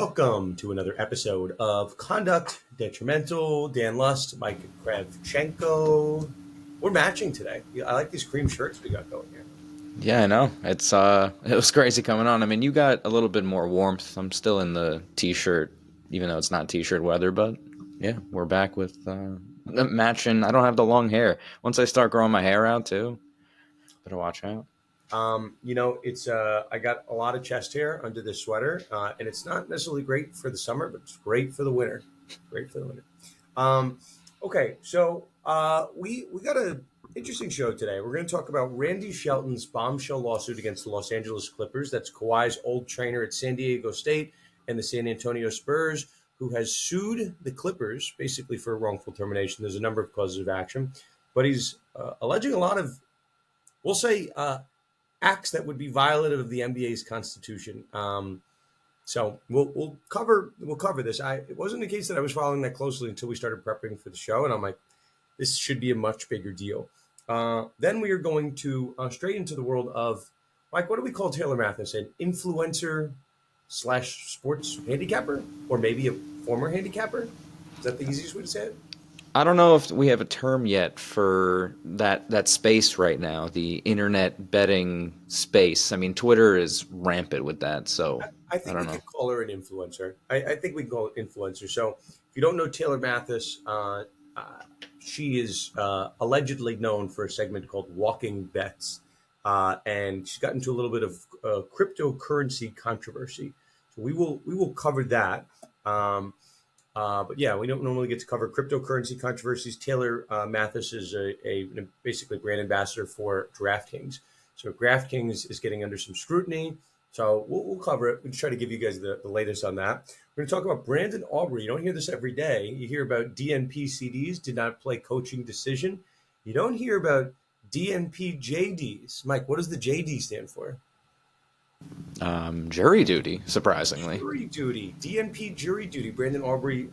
Welcome to another episode of Conduct Detrimental. Dan Lust, Mike Kravchenko. We're matching today. I like these cream shirts we got going here. Yeah, I know. It was crazy coming on. I mean, you got a little bit more warmth. I'm still in the t-shirt, even though it's not t-shirt weather, but yeah, we're back with matching. I don't have the long hair. Once I start growing my hair out too, better watch out. It's I got a lot of chest hair under this sweater, and it's not necessarily great for the summer, but it's great for the winter. Great for the winter. Um, okay, so we got an interesting show today. We're going to talk about Randy Shelton's bombshell lawsuit against the Los Angeles Clippers. That's Kawhi's old trainer at San Diego State and the San Antonio Spurs, who has sued the Clippers basically for wrongful termination. There's a number of causes of action, but he's alleging a lot of, we'll say, acts that would be violative of the NBA's constitution. So we'll cover this. It wasn't the case that I was following that closely until we started prepping for the show, and I'm like, this should be a much bigger deal. Then we are going to straight into the world of, Mike, what do we call Taylor Mathis? An influencer slash sports handicapper, or maybe a former handicapper? Is that the easiest way to say it? I don't know if we have a term yet for that space right now, the internet betting space. I mean, Twitter is rampant with that, so I I think we don't know. could call her an influencer. I think we can call it influencer. So if you don't know Taylor Mathis, she is allegedly known for a segment called Walking Bets, and she's got into a little bit of cryptocurrency controversy. So we will cover that. But yeah, we don't normally get to cover cryptocurrency controversies. Taylor Mathis is a basically brand ambassador for DraftKings. So DraftKings is getting under some scrutiny. So we'll cover it. We'll try to give you guys the latest on that. We're going to talk about Brandon Aubrey. You don't hear this every day. You hear about DNP CDs, did not play coaching decision. You don't hear about DNP JDs. Mike, what does the JD stand for? Jury duty, surprisingly. Jury duty, DNP jury duty. Brandon Aubrey,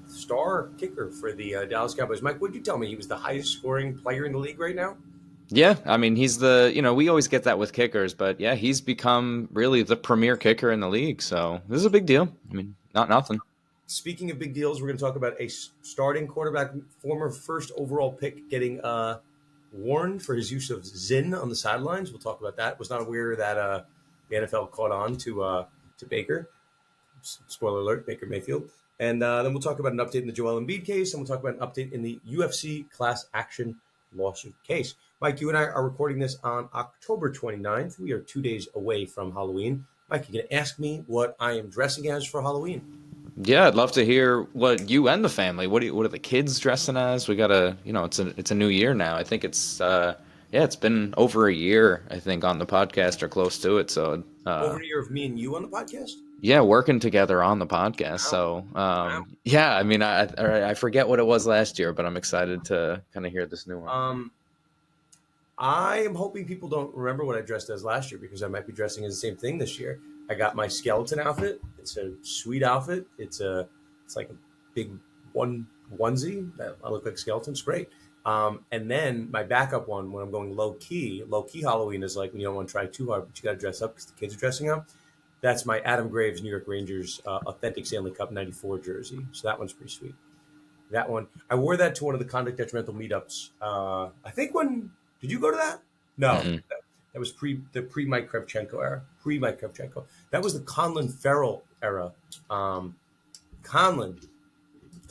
star kicker for the Dallas Cowboys. Mike, what did you tell me? He was the highest scoring player in the league right now? Yeah, I mean, he's we always get that with kickers, but yeah, he's become really the premier kicker in the league. So this is a big deal. I mean, not nothing. Speaking of big deals, we're going to talk about a starting quarterback, former first overall pick, getting warned for his use of Zyn on the sidelines. We'll talk about that. Was not aware that the NFL caught on to Baker. Spoiler alert, Baker Mayfield. And then we'll talk about an update in the Joel Embiid case, and we'll talk about an update in the UFC class action lawsuit case. Mike, you and I are recording this on October 29th. We are 2 days away from Halloween. Mike, you're going to ask me what I am dressing as for Halloween. Yeah, I'd love to hear what you and the family. What are the kids dressing as? We gotta, it's a new year now. I think it's been over a year. I think on the podcast or close to it. So Over a year of me and you on the podcast? yeah, working together on the podcast. Wow. So Wow. yeah, I mean, I forget what it was last year, but I'm excited to kind of hear this new one. I am hoping people don't remember what I dressed as last year because I might be dressing as the same thing this year. I got my outfit. It's a sweet outfit. It's like a big onesie that I look like a skeleton. It's great. And then my backup one when I'm going low key Halloween is like when you don't want to try too hard, but you got to dress up because the kids are dressing up. That's my Adam Graves New York Rangers authentic Stanley Cup '94 jersey. So that one's pretty sweet. That one, I wore that to one of the Conduct Detrimental meetups. I think did you go to that? No, Mm-mm. that was pre Mike Kravchenko era. Pre Mike Kravchenko. That was the Conlon Farrell era. Conlon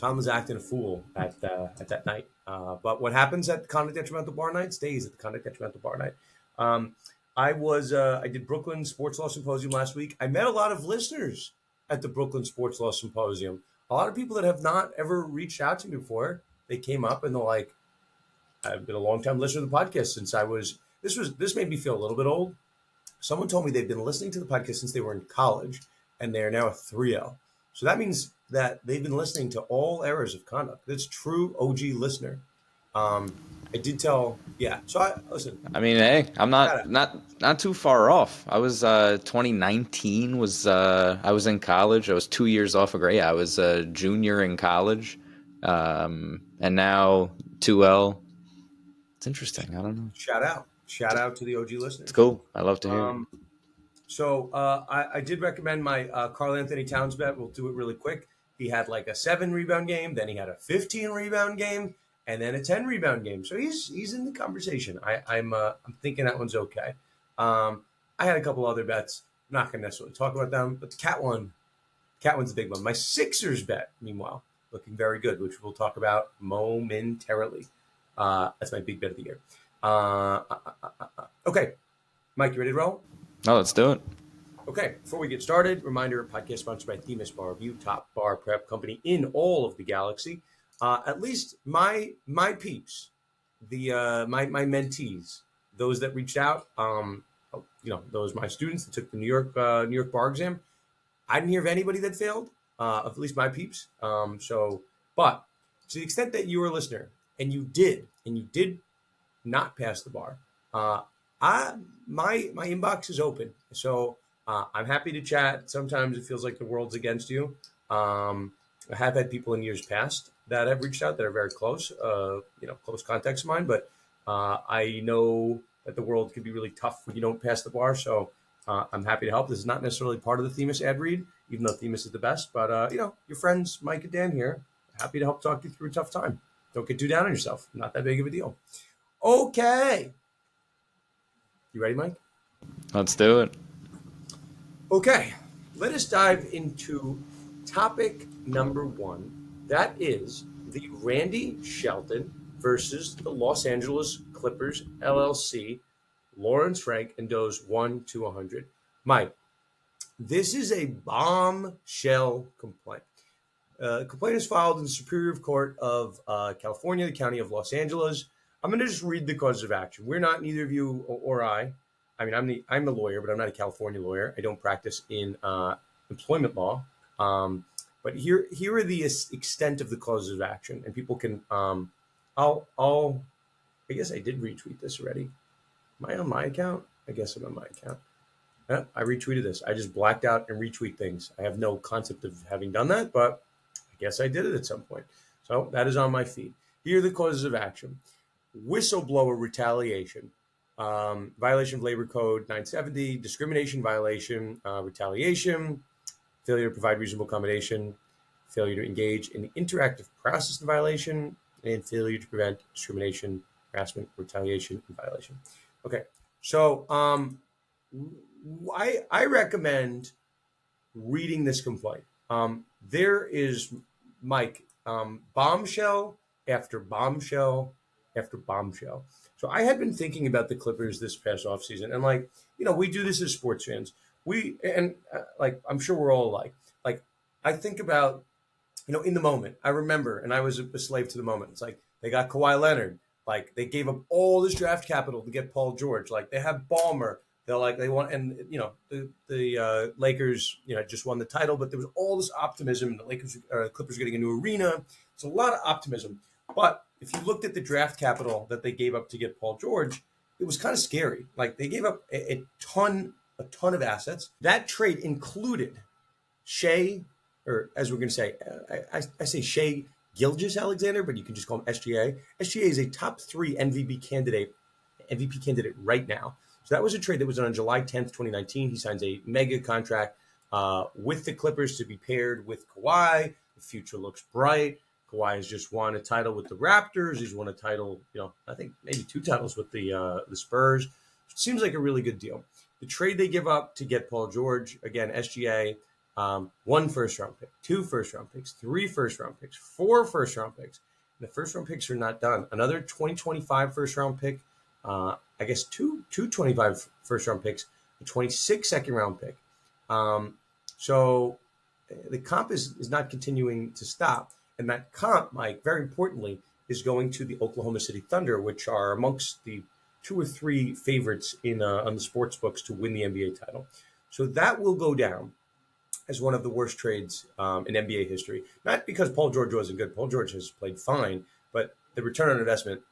was acting a fool at that night. But what happens at the Conduct Detrimental Bar Night stays at the Conduct Detrimental Bar Night. I did Brooklyn Sports Law Symposium last week. I met a lot of listeners at the Brooklyn Sports Law Symposium. A lot of people that have not ever reached out to me before. They came up and they're like, I've been a long time listener to the podcast since this made me feel a little bit old. Someone told me they've been listening to the podcast since they were in college and they are now a 3L. So that means that they've been listening to all eras of conduct. That's true OG listener. I did yeah. So listen. I mean, hey, I'm not too far off. I was 2019 was I was in college. I was 2 years off of grade. Yeah, I was a junior in college, and now 2L. It's interesting. I don't know. Shout out to the OG It's listeners. cool. I love to hear it. So I did recommend my Carl Anthony Towns bet. We'll do it really quick. He had like a 7 rebound game, then he had a 15 rebound game, and then a 10 rebound game. So he's in the conversation. I'm thinking that one's okay. I had a couple other bets. I'm not going to necessarily talk about them, but the cat one's a big one. My Sixers bet, meanwhile, looking very good, which we'll talk about momentarily. That's my big bet of the year. Okay, Mike, you ready to roll? Oh, let's do it. Okay, before we get started, reminder, podcast sponsored by Themis Bar Review, top bar prep company in all of the galaxy. At least my peeps, the my mentees, those that reached out, those my students that took the New York bar exam. I didn't hear of anybody that failed, of at least my peeps. But to the extent that you were a listener and you did not pass the bar, my inbox is open. So I'm happy to chat. Sometimes it feels like the world's against you. I have had people in years past that have reached out that are very close, close contacts of mine. But I know that the world can be really tough when you don't pass the bar. So I'm happy to help. This is not necessarily part of the Themis ad read, even though Themis is the best. But your friends Mike and Dan here, happy to help talk you through a tough time. Don't get too down on yourself. Not that big of a deal. Okay. You ready, Mike? Let's do it. Okay, let us dive into topic number one. That is the Randy Shelton versus the Los Angeles Clippers LLC, Lawrence Frank and Doe's 1 to 100. Mike, this is a bombshell complaint. Complaint is filed in the Superior Court of California, the County of Los Angeles. I'm going to just read the cause of action. We're not, neither of you or I. I mean, I'm a lawyer, but I'm not a California lawyer. I don't practice in employment law. But here are the extent of the causes of action, and people can. I guess I did retweet this already. Am I on my account? I guess I'm on my account. Yeah, I retweeted this. I just blacked out and retweet things. I have no concept of having done that, but I guess I did it at some point. So that is on my feed. Here are the causes of action: whistleblower retaliation. Violation of Labor Code 970, discrimination violation, retaliation, failure to provide reasonable accommodation, failure to engage in the interactive process of violation, and failure to prevent discrimination, harassment, retaliation, and violation. Okay, so I recommend reading this complaint. There is, Mike, bombshell after bombshell after bombshell. So I had been thinking about the Clippers this past offseason, and we do this as sports fans. I'm sure we're all alike. Like, I think about, in the moment. I remember, and I was a slave to the moment. It's like they got Kawhi Leonard. Like, they gave up all this draft capital to get Paul George. Like, they have Ballmer. They want, and the Lakers, just won the title, but there was all this optimism. The Clippers getting a new arena. It's a lot of optimism. But if you looked at the draft capital that they gave up to get Paul George, it was kind of scary. Like, they gave up a ton of assets. That trade included Shea, or as we're going to say, I say Shea Gilgeous-Alexander, but you can just call him SGA. SGA is a top 3 MVP candidate right now. So that was a trade that was done on July 10th, 2019. He signs a mega contract with the Clippers to be paired with Kawhi. The future looks bright. Kawhi has just won a title with the Raptors. He's won a title, I think maybe 2 titles with the Spurs. It seems like a really good deal. The trade they give up to get Paul George, again, SGA, 1 first-round pick, 2 first-round picks, 3 first-round picks, 4 first-round picks. And the first-round picks are not done. Another 2025 first-round pick, I guess two 25 first-round picks, a 26 second-round pick. So the comp is not continuing to stop. And that comp, Mike, very importantly, is going to the Oklahoma City Thunder, which are amongst the 2 or 3 favorites on the sports books to win the NBA title. So that will go down as one of the worst trades in NBA history. Not because Paul George wasn't good. Paul George has played fine, but the return on investment,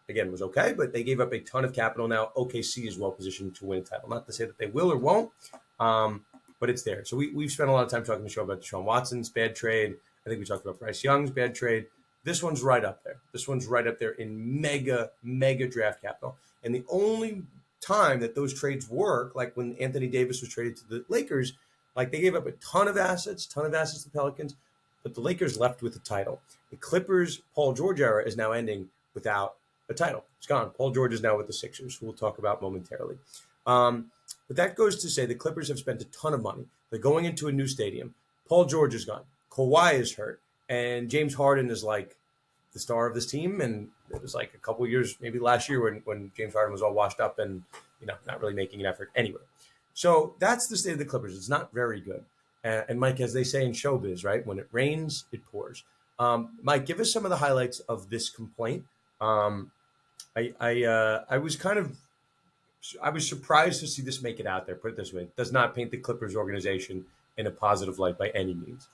again, was okay. But they gave up a ton of capital. Now OKC is well positioned to win a title. Not to say that they will or won't, but it's there. So we've spent a lot of time talking on the show about Deshaun Watson's bad trade. I think we talked about Bryce Young's bad trade. This one's right up there. This one's right up there in mega draft capital. And the only time that those trades work, like when Anthony Davis was traded to the Lakers, like they gave up a ton of assets to the Pelicans, but the Lakers left with the title. The Clippers Paul George era is now ending without a title. It's gone. Paul George is now with the Sixers, who we'll talk about momentarily. But that goes to say the Clippers have spent a ton of money. They're going into a new stadium. Paul George is gone. Kawhi is hurt. And James Harden is like the star of this team. And it was like a couple years, maybe last year, when James Harden was all washed up and, not really making an effort anyway. So that's the state of the Clippers. It's not very good. And Mike, as they say in showbiz, right? When it rains, it pours. Mike, give us some of the highlights of this complaint. I was surprised to see this make it out there. Put it this way: it does not paint the Clippers organization in a positive light by any means.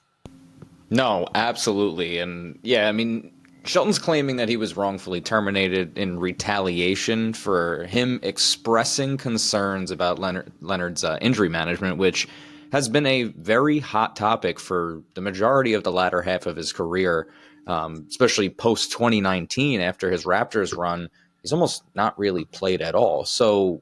No, absolutely. And yeah, I mean, Shelton's claiming that he was wrongfully terminated in retaliation for him expressing concerns about Leonard's injury management, which has been a very hot topic for the majority of the latter half of his career, especially post 2019 after his Raptors run. He's almost not really played at all. So,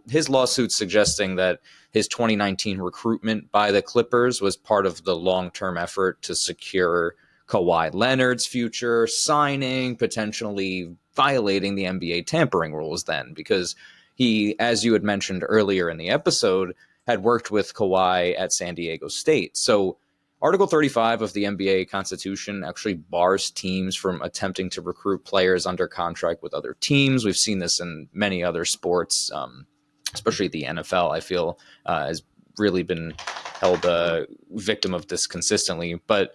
his lawsuit suggesting that his 2019 recruitment by the Clippers was part of the long-term effort to secure Kawhi Leonard's future signing, potentially violating the NBA tampering rules then, because he, as you had mentioned earlier in the episode, had worked with Kawhi at San Diego State. So Article 35 of the NBA Constitution actually bars teams from attempting to recruit players under contract with other teams. We've seen this in many other sports, especially the NFL, I feel, has really been held a victim of this consistently. But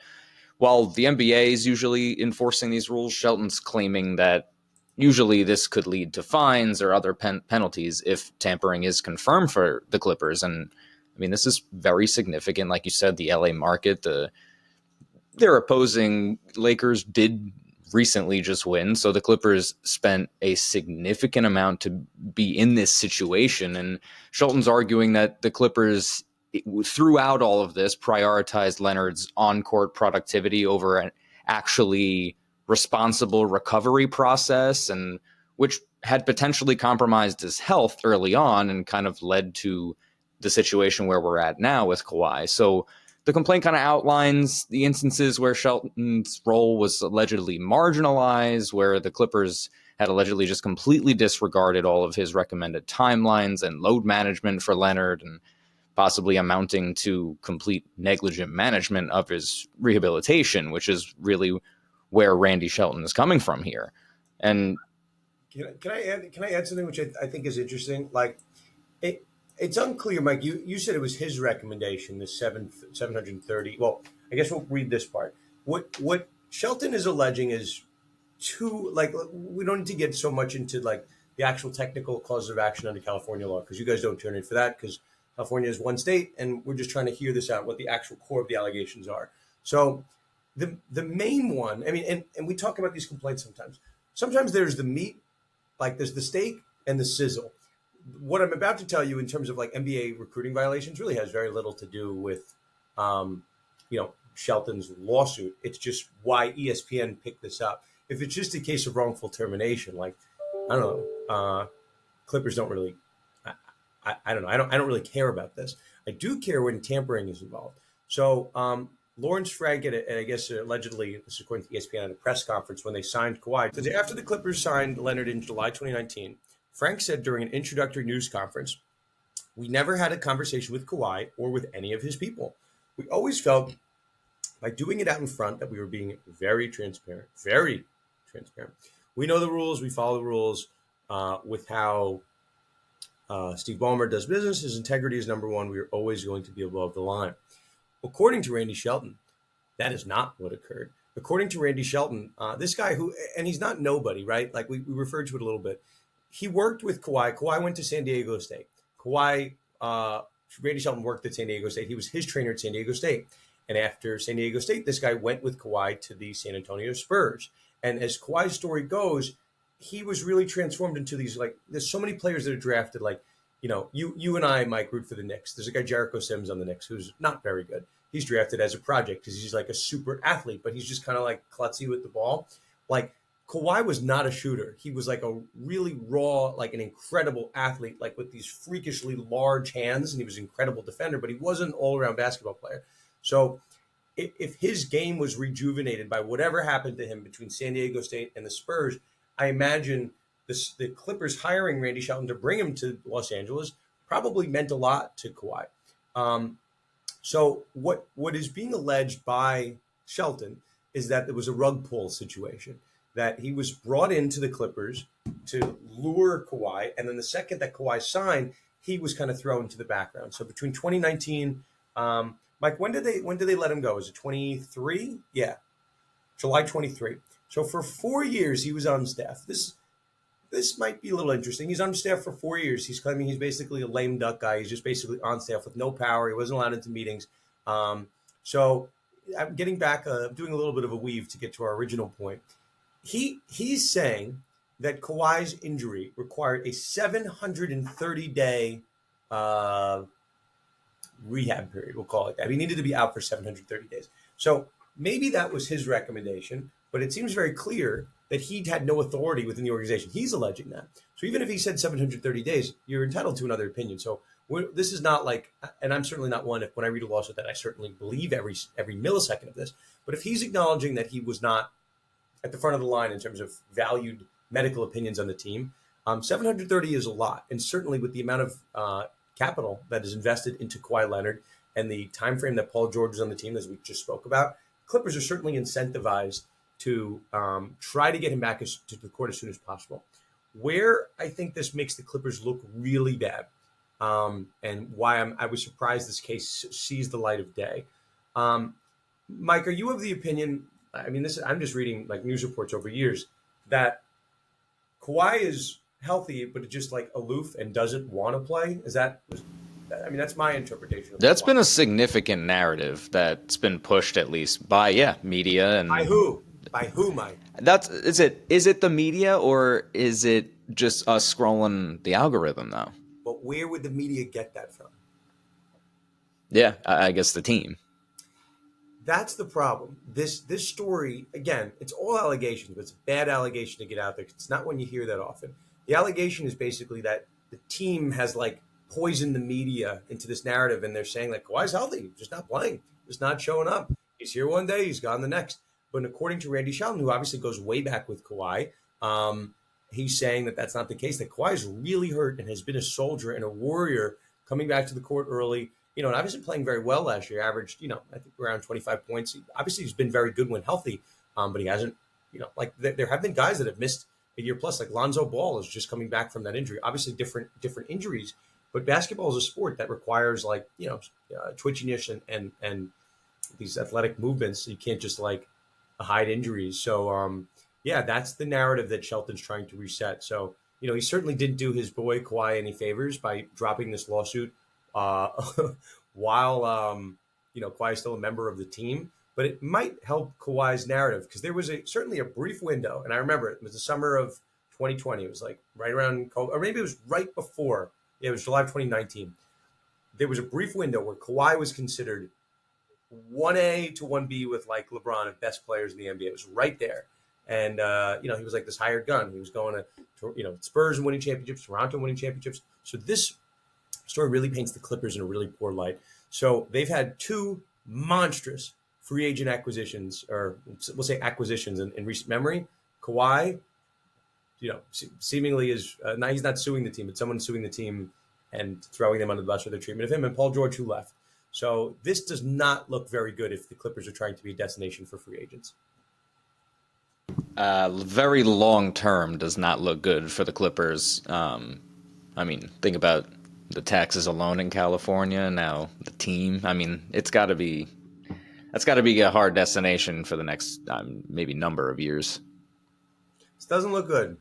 while the NBA is usually enforcing these rules, Shelton's claiming that usually this could lead to fines or other penalties if tampering is confirmed for the Clippers. And I mean, this is very significant. Like you said, the LA market, their opposing Lakers did recently just win. So the Clippers spent a significant amount to be in this situation. And Shelton's arguing that the Clippers, throughout all of this, prioritized Leonard's on-court productivity over an actually responsible recovery process, and which had potentially compromised his health early on and kind of led to the situation where we're at now with Kawhi. So the complaint kind of outlines the instances where Shelton's role was allegedly marginalized, where the Clippers had allegedly just completely disregarded all of his recommended timelines and load management for Leonard, and possibly amounting to complete negligent management of his rehabilitation, which is really where Randy Shelton is coming from here. And Can I add something which I think is interesting? Like it's unclear, Mike. You said it was his recommendation, the 730. Well, I guess we'll read this part. What Shelton is alleging is we don't need to get so much into like the actual technical causes of action under California law, because you guys don't turn in for that, because California is one state, and we're just trying to hear this out, what the actual core of the allegations are. So the main one, I mean, and we talk about these complaints sometimes. Sometimes there's the meat, like there's the steak and the sizzle. What I'm about to tell you in terms of like NBA recruiting violations really has very little to do with, Shelton's lawsuit. It's just why ESPN picked this up. If it's just a case of wrongful termination, like, I don't know, Clippers don't really, I don't know. I don't really care about this. I do care when tampering is involved. So Lawrence Frank, I guess allegedly, this is according to ESPN, at a press conference when they signed Kawhi. After the Clippers signed Leonard in July 2019, Frank said during an introductory news conference, "We never had a conversation with Kawhi or with any of his people. We always felt by doing it out in front that we were being very transparent, very transparent. We know the rules. We follow the rules with how Steve Ballmer does business. His integrity is number one. We are always going to be above the line." According to Randy Shelton, that is not what occurred. According to Randy Shelton, this guy and he's not nobody, right? Like we referred to it a little bit. He worked with Kawhi. Kawhi went to San Diego State. Randy Shelton worked at San Diego State. He was his trainer at San Diego State. And after San Diego State, this guy went with Kawhi to the San Antonio Spurs. And as Kawhi's story goes, he was really transformed into these, like, there's so many players that are drafted, like, you and I, Mike, root for the Knicks. There's a guy, Jericho Sims, on the Knicks, who's not very good. He's drafted as a project because he's like a super athlete, but he's just kind of like klutzy with the ball. Like, Kawhi was not a shooter. He was like a really raw, like an incredible athlete, like with these freakishly large hands, and he was an incredible defender, but he wasn't an all-around basketball player. So if his game was rejuvenated by whatever happened to him between San Diego State and the Spurs, I imagine the Clippers hiring Randy Shelton to bring him to Los Angeles probably meant a lot to Kawhi. Um, so what is being alleged by Shelton is that there was a rug pull situation, that he was brought into the Clippers to lure Kawhi, and then the second that Kawhi signed, he was kind of thrown to the background. So between 2019, Mike, when did they let him go? Is it 23? Yeah, July 23. So for 4 years he was on staff. This might be a little interesting. He's on staff for 4 years. He's claiming he's basically a lame duck guy. He's just basically on staff with no power. He wasn't allowed into meetings. So I'm getting back, doing a little bit of a weave to get to our original point. He's saying that Kawhi's injury required a 730-day rehab period. We'll call it that. He needed to be out for 730 days. So maybe that was his recommendation, but it seems very clear that he had no authority within the organization. He's alleging that. So even if he said 730 days, you're entitled to another opinion. So this is not like, and I'm certainly not one, if when I read a lawsuit that I certainly believe every millisecond of this, but if he's acknowledging that he was not at the front of the line in terms of valued medical opinions on the team, 730 is a lot. And certainly with the amount of capital that is invested into Kawhi Leonard and the time frame that Paul George is on the team, as we just spoke about, Clippers are certainly incentivized to try to get him back to the court as soon as possible. Where I think this makes the Clippers look really bad, and why I was surprised this case sees the light of day. Mike, are you of the opinion? I mean, I'm just reading like news reports over years that Kawhi is healthy, but just like aloof and doesn't want to play. I mean, that's my interpretation of That's Kawhi. been a significant narrative that's been pushed, at least by media. And By who? By who, Mike? is it the media, or is it just us scrolling the algorithm though? But where would the media get that from? Yeah, I guess the team. That's the problem. This story, again, it's all allegations, but it's a bad allegation to get out there. It's not one you hear that often. The allegation is basically that the team has like poisoned the media into this narrative, and they're saying like Kawhi's healthy, just not playing, just not showing up. He's here one day, he's gone the next. But according to Randy Shelton, who obviously goes way back with Kawhi, he's saying that that's not the case, that Kawhi is really hurt and has been a soldier and a warrior coming back to the court early, and obviously playing very well last year, averaged, I think around 25 points. Obviously he's been very good when healthy, but he hasn't, like there have been guys that have missed a year plus, like Lonzo Ball is just coming back from that injury. Obviously different injuries, but basketball is a sport that requires like, twitchiness and these athletic movements. You can't just like hide injuries. So, that's the narrative that Shelton's trying to reset. So, he certainly didn't do his boy Kawhi any favors by dropping this lawsuit while, Kawhi is still a member of the team. But it might help Kawhi's narrative, because there was certainly a brief window, and I remember it was the summer of 2020. It was like right around, or maybe it was right before. Yeah, it was July of 2019. There was a brief window where Kawhi was considered 1A to 1B with like LeBron and best players in the NBA. It was right there. And, he was like this hired gun. He was going to Spurs and winning championships, Toronto winning championships. So this story really paints the Clippers in a really poor light. So they've had two monstrous free agent acquisitions, or we'll say acquisitions in recent memory. Kawhi, seemingly is now he's not suing the team, but someone's suing the team and throwing them under the bus for their treatment of him, and Paul George, who left. So this does not look very good if the Clippers are trying to be a destination for free agents. Very long term does not look good for the Clippers. I mean, think about the taxes alone in California. Now the team. I mean, that's got to be a hard destination for the next maybe number of years. This doesn't look good.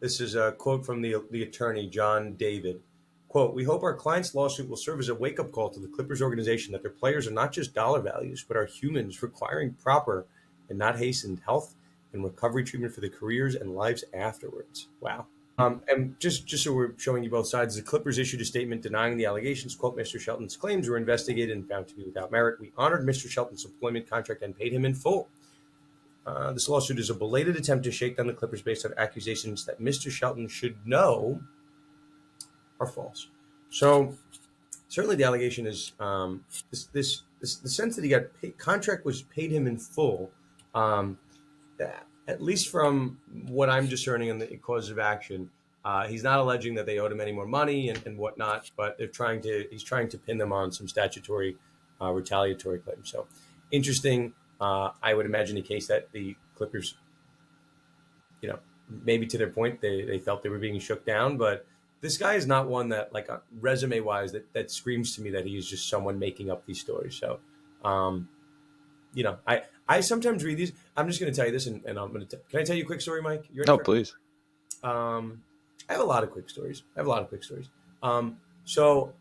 This is a quote from the attorney, John David. Quote, "We hope our client's lawsuit will serve as a wake-up call to the Clippers organization that their players are not just dollar values, but are humans requiring proper and not hastened health and recovery treatment for their careers and lives afterwards." Wow. And just so we're showing you both sides, the Clippers issued a statement denying the allegations. Quote, "Mr. Shelton's claims were investigated and found to be without merit. We honored Mr. Shelton's employment contract and paid him in full." This lawsuit is a belated attempt to shake down the Clippers based on accusations that Mr. Shelton should know are false. So certainly the allegation is the sense that he got contract was paid him in full. Um, at least from what I'm discerning in the cause of action, he's not alleging that they owed him any more money and whatnot, but he's trying to pin them on some statutory retaliatory claims. So interesting. I would imagine the case that the Clippers, maybe to their point, they felt they were being shook down, but this guy is not one that, like, resume wise, that screams to me that he is just someone making up these stories. So, um, I sometimes read these. I'm just going to tell you this, and I'm going to. Can I tell you a quick story, Mike? You're in No, for it? please. I have a lot of quick stories. So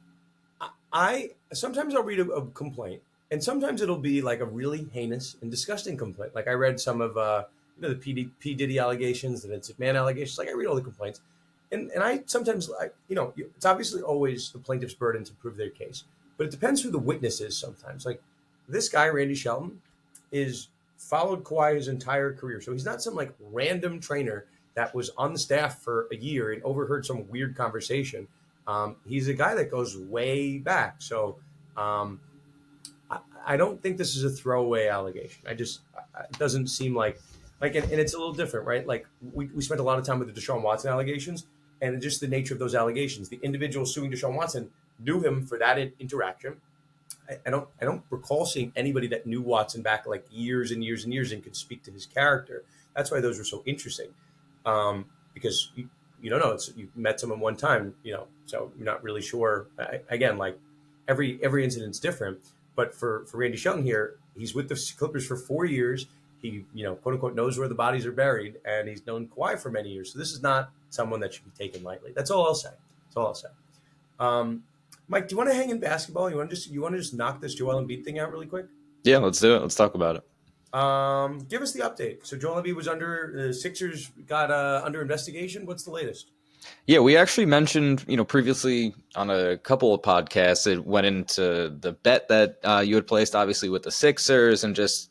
I sometimes I'll read a complaint, and sometimes it'll be like a really heinous and disgusting complaint. Like I read some of the P Diddy allegations, the Vince McMahon allegations. Like I read all the complaints, and I sometimes it's obviously always the plaintiff's burden to prove their case, but it depends who the witness is. Sometimes, like this guy Randy Shelton, is followed Kawhi his entire career, so he's not some like random trainer that was on the staff for a year and overheard some weird conversation. He's a guy that goes way back. So um, I don't think this is a throwaway allegation. It doesn't seem and it's a little different, right? Like we spent a lot of time with the Deshaun Watson allegations and just the nature of those allegations. The individual suing Deshaun Watson knew him for that interaction. I don't recall seeing anybody that knew Watson back like years and years and years and could speak to his character. That's why those were so interesting, because you don't know. You met someone one time, so you're not really sure. Again, like every incident's different. But for Randy Shelton here, he's with the Clippers for 4 years. He, quote unquote, knows where the bodies are buried, and he's known Kawhi for many years. So this is not someone that should be taken lightly. That's all I'll say. That's all I'll say. Mike, do you want to hang in basketball? You want to just knock this Joel Embiid thing out really quick? Yeah, let's do it. Let's talk about it. Give us the update. So Joel Embiid was the Sixers got under investigation. What's the latest? Yeah, we actually mentioned, previously on a couple of podcasts, it went into the bet that you had placed, obviously, with the Sixers, and just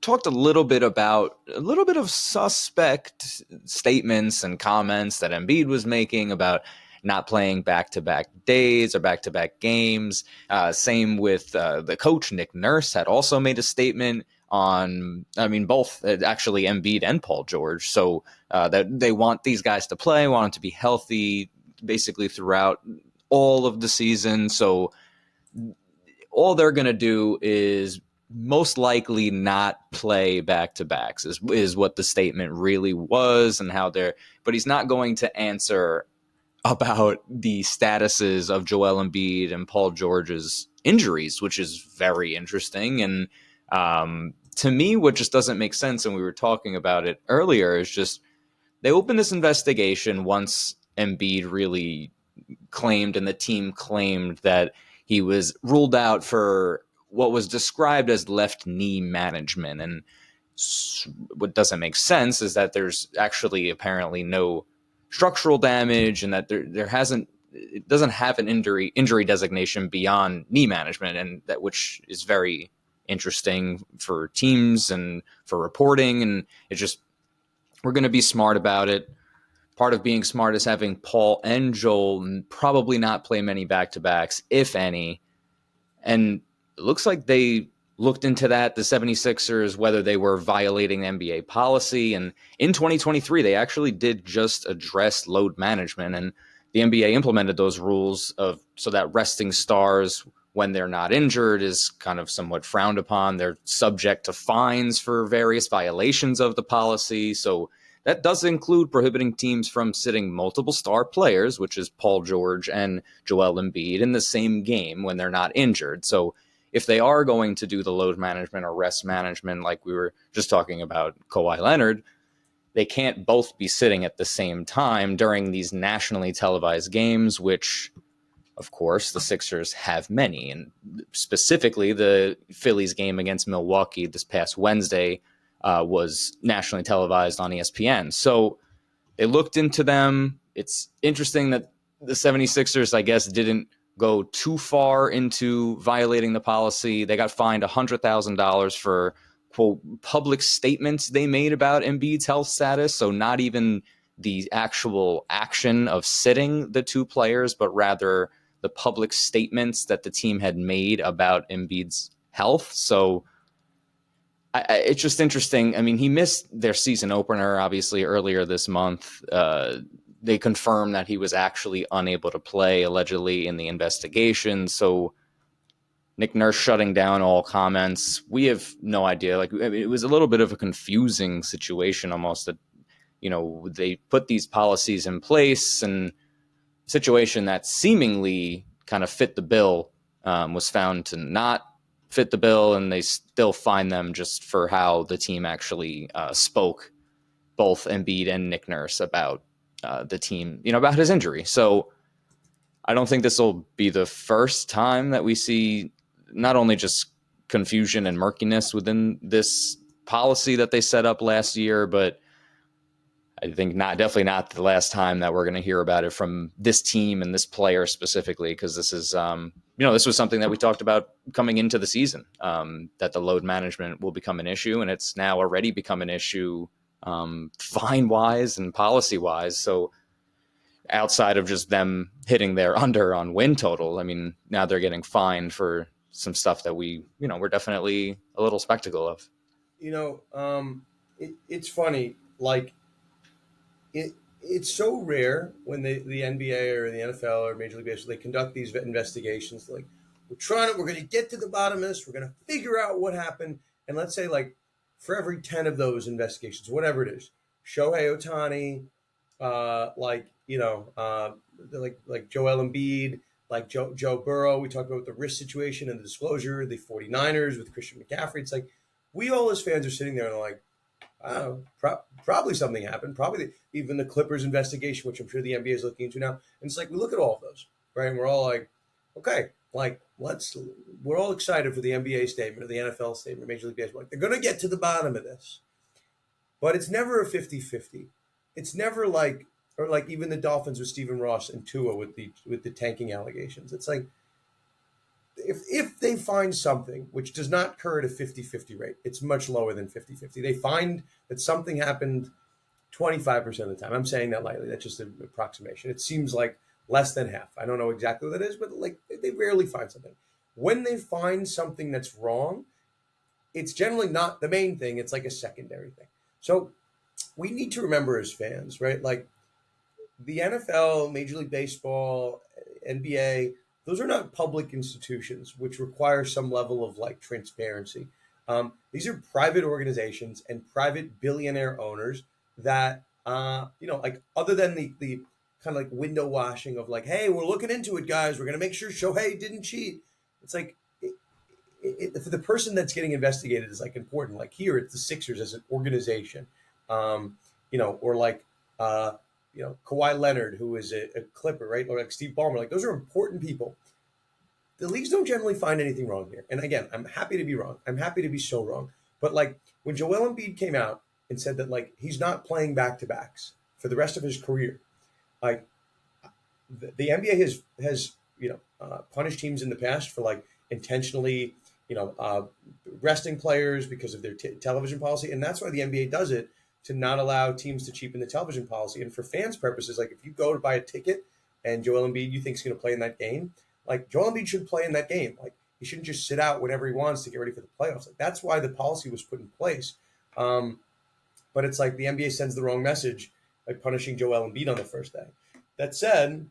talked a little bit of suspect statements and comments that Embiid was making about not playing back-to-back days or back-to-back games. Same with the coach, Nick Nurse, had also made a statement on, both actually Embiid and Paul George. So that they want these guys to play, want them to be healthy basically throughout all of the season. So all they're going to do is most likely not play back-to-backs is what the statement really was, and how but he's not going to answer about the statuses of Joel Embiid and Paul George's injuries, which is very interesting. And to me, what just doesn't make sense, and we were talking about it earlier, is just they opened this investigation once Embiid really claimed, and the team claimed, that he was ruled out for what was described as left knee management. And what doesn't make sense is that there's actually apparently no structural damage, and that it doesn't have an injury designation beyond knee management, and that, which is very interesting for teams and for reporting. And it's just, we're going to be smart about it. Part of being smart is having Paul and Joel probably not play many back-to-backs, if any. And it looks like they looked into that, the 76ers, whether they were violating NBA policy. And in 2023, they actually did just address load management. And the NBA implemented those rules so that resting stars, when they're not injured, is kind of somewhat frowned upon. They're subject to fines for various violations of the policy. So that does include prohibiting teams from sitting multiple star players, which is Paul George and Joel Embiid, in the same game when they're not injured. So if they are going to do the load management or rest management, like we were just talking about Kawhi Leonard, they can't both be sitting at the same time during these nationally televised games, which, of course, the Sixers have many. And specifically, the Phillies game against Milwaukee this past Wednesday was nationally televised on ESPN. So they looked into them. It's interesting that the 76ers, I guess, didn't go too far into violating the policy. They got fined $100,000 for, quote public statements they made about Embiid's health status. So not even the actual action of sitting the two players, but rather the public statements that the team had made about Embiid's health. So it's just interesting. I mean, he missed their season opener, obviously, earlier this month. They confirmed that he was actually unable to play, allegedly, in the investigation. So Nick Nurse shutting down all comments. We have no idea. Like, I mean, it was a little bit of a confusing situation almost that, they put these policies in place, and situation that seemingly kind of fit the bill was found to not fit the bill, and they still fine them just for how the team actually spoke, both Embiid and Nick Nurse, about the team, about his injury. So I don't think this will be the first time that we see not only just confusion and murkiness within this policy that they set up last year, but I think definitely not the last time that we're going to hear about it from this team and this player specifically, because this is, this was something that we talked about coming into the season, that the load management will become an issue, and it's now already become an issue, fine wise and policy wise. So outside of just them hitting their under on win total, I mean, now they're getting fined for some stuff that we're definitely a little skeptical of. It's funny. Like, it's so rare when the NBA or the NFL or Major League Baseball, they conduct these investigations. Like, we're going to get to the bottom of this. We're going to figure out what happened. And let's say, like, for every 10 of those investigations, whatever it is, Shohei Ohtani, like Joel Embiid, like Joe Burrow. We talked about the risk situation and the disclosure, the 49ers with Christian McCaffrey. It's like, we all as fans are sitting there and like, I don't know, probably something happened. Probably even the Clippers investigation, which I'm sure the NBA is looking into now. And it's like, we look at all of those, right? And we're all like, okay, like, we're all excited for the NBA statement or the NFL statement, Major League Baseball. Like, they're going to get to the bottom of this. But it's never a 50-50. It's never like, or like even the Dolphins with Stephen Ross and Tua with the tanking allegations. It's like, if they find something, which does not occur at a 50-50 rate, it's much lower than 50-50. They find that something happened 25% of the time. I'm saying that lightly. That's just an approximation. It seems like less than half. I don't know exactly what that is, but like, they rarely find something. When they find something that's wrong, it's generally not the main thing. It's like a secondary thing. So we need to remember as fans, right? Like, the NFL, Major League Baseball, NBA, those are not public institutions, which require some level of like transparency. These are private organizations and private billionaire owners that, like, other than the kind of like window washing of like, hey, we're looking into it, guys. We're going to make sure Shohei didn't cheat. It's like, for the person that's getting investigated is like important. Like, here, it's the Sixers as an organization, or like, Kawhi Leonard, who is a Clipper, right? Or like Steve Ballmer. Like, those are important people. The leagues don't generally find anything wrong here. And again, I'm happy to be wrong. I'm happy to be so wrong. But like, when Joel Embiid came out and said that like he's not playing back to backs for the rest of his career, like, the NBA has punished teams in the past for like intentionally resting players because of their television policy, and that's why the NBA does it, to not allow teams to cheapen the television policy. And for fans' purposes, like, if you go to buy a ticket and Joel Embiid you think is going to play in that game, like, Joel Embiid should play in that game. Like, he shouldn't just sit out whenever he wants to get ready for the playoffs. Like, that's why the policy was put in place. But it's like the NBA sends the wrong message by punishing Joel Embiid on the first day. That said,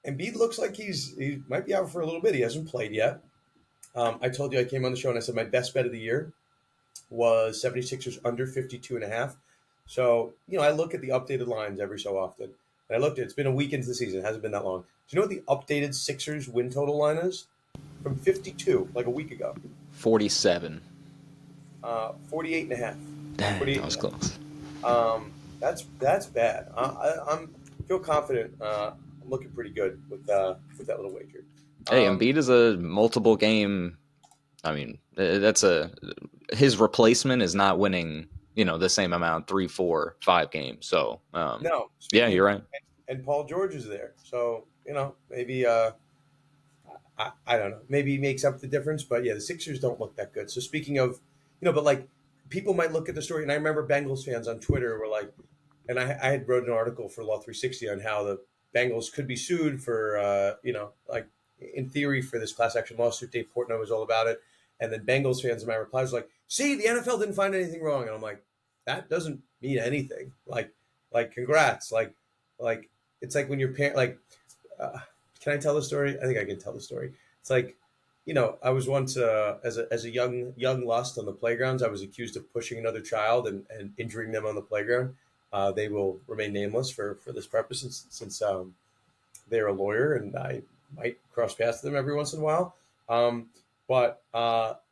Embiid looks like he might be out for a little bit. He hasn't played yet. I told you, I came on the show and I said my best bet of the year was 76ers under 52.5. So, I look at the updated lines every so often. And I looked at it's been a week into the season. It hasn't been that long. Do you know what the updated Sixers win total line is? From 52, like a week ago. 47. 48.5. Dang, that was close. That's bad. I feel confident. I'm looking pretty good with that little wager. Hey, Embiid is a multiple game. I mean, his replacement is not winning, the same amount, 3, 4, 5 games. So, No. Yeah, you're right. And Paul George is there. So, maybe, I don't know. Maybe he makes up the difference. But yeah, the Sixers don't look that good. So speaking of but like people might look at the story, and I remember Bengals fans on Twitter were like, and I had wrote an article for Law 360 on how the Bengals could be sued for, like in theory for this class action lawsuit. Dave Portnoy was all about it. And then Bengals fans in my replies was like, see, the NFL didn't find anything wrong. And I'm like, that doesn't mean anything. Like, congrats. Like, it's like when your parent, like, uh, can I tell the story? I think I can tell the story. It's like, I was once as a young lust on the playgrounds. I was accused of pushing another child and injuring them on the playground. They will remain nameless for this purpose, since they're a lawyer, and I might cross paths with them every once in a while. But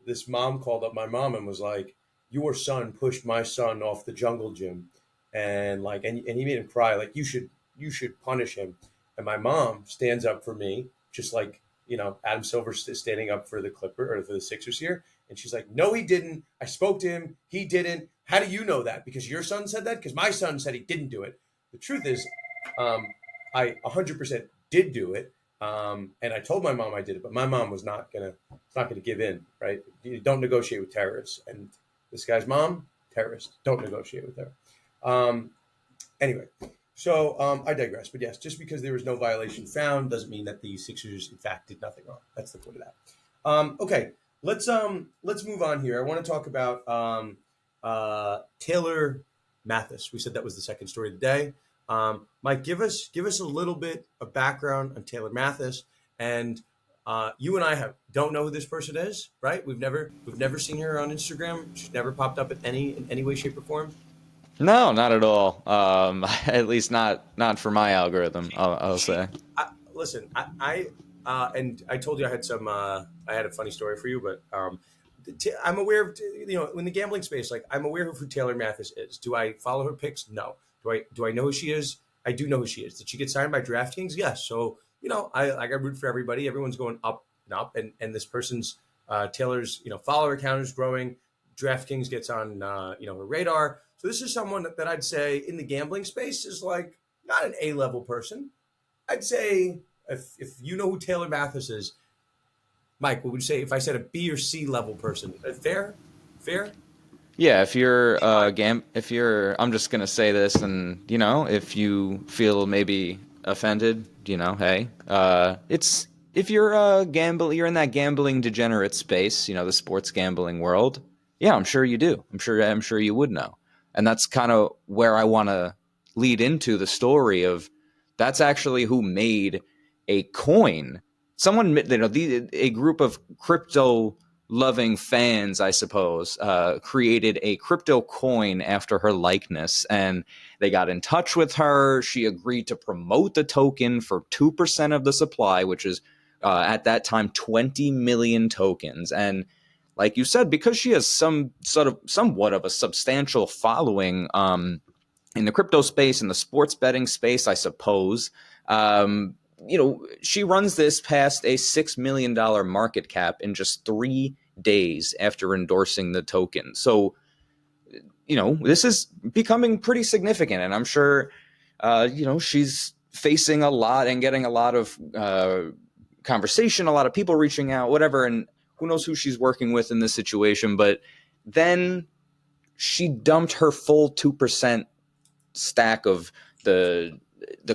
this mom called up my mom and was like, "Your son pushed my son off the jungle gym, and and he made him cry. Like you should punish him." And my mom stands up for me, just like Adam Silver standing up for the Clipper or for the Sixers here. And she's like, "No, he didn't. I spoke to him. He didn't. How do you know that? Because your son said that? Because my son said he didn't do it." The truth is, um, I 100% did do it. And I told my mom I did it, but my mom was not gonna give in, right? You don't negotiate with terrorists. And this guy's mom, terrorist, don't negotiate with her. Um, anyway, so I digress. But yes, just because there was no violation found doesn't mean that the Sixers, in fact, did nothing wrong. That's the point of that. Okay, let's move on here. I want to talk about Taylor Mathis. We said that was the second story of the day. Mike, give us a little bit of background on Taylor Mathis, and you and I don't know who this person is, right? We've never seen her on Instagram. She's never popped up in any way, shape, or form. No, not at all. At least not for my algorithm. I'll say. Listen, and I told you I had a funny story for you, but I'm aware of, in the gambling space, like I'm aware of who Taylor Mathis is. Do I follow her picks? No. Do I know who she is? I do know who she is. Did she get signed by DraftKings? Yes. So, I root for everybody. Everyone's going up and up, and this person's Taylor's, follower count is growing. DraftKings gets on, her radar. So this is someone that I'd say in the gambling space is like not an A-level person. I'd say if you know who Taylor Mathis is, Mike, what would you say if I said a B or C level person? Fair? Fair? Yeah, if you're if you're, I'm just gonna say this, and if you feel maybe offended, hey, it's if you're you're in that gambling degenerate space, the sports gambling world. Yeah, I'm sure you do. I'm sure you would know, and that's kind of where I want to lead into the story of that's actually who made a coin. Someone, a group of crypto loving fans, I suppose, created a crypto coin after her likeness, and they got in touch with her. She agreed to promote the token for 2% of the supply, which is at that time 20 million tokens. And like you said, because she has somewhat of a substantial following in the crypto space, in the sports betting space, I suppose. She runs this past a $6 million market cap in just 3 days after endorsing the token. So, this is becoming pretty significant, and I'm sure, she's facing a lot and getting a lot of conversation, a lot of people reaching out, whatever, and who knows who she's working with in this situation. But then she dumped her full 2% stack of the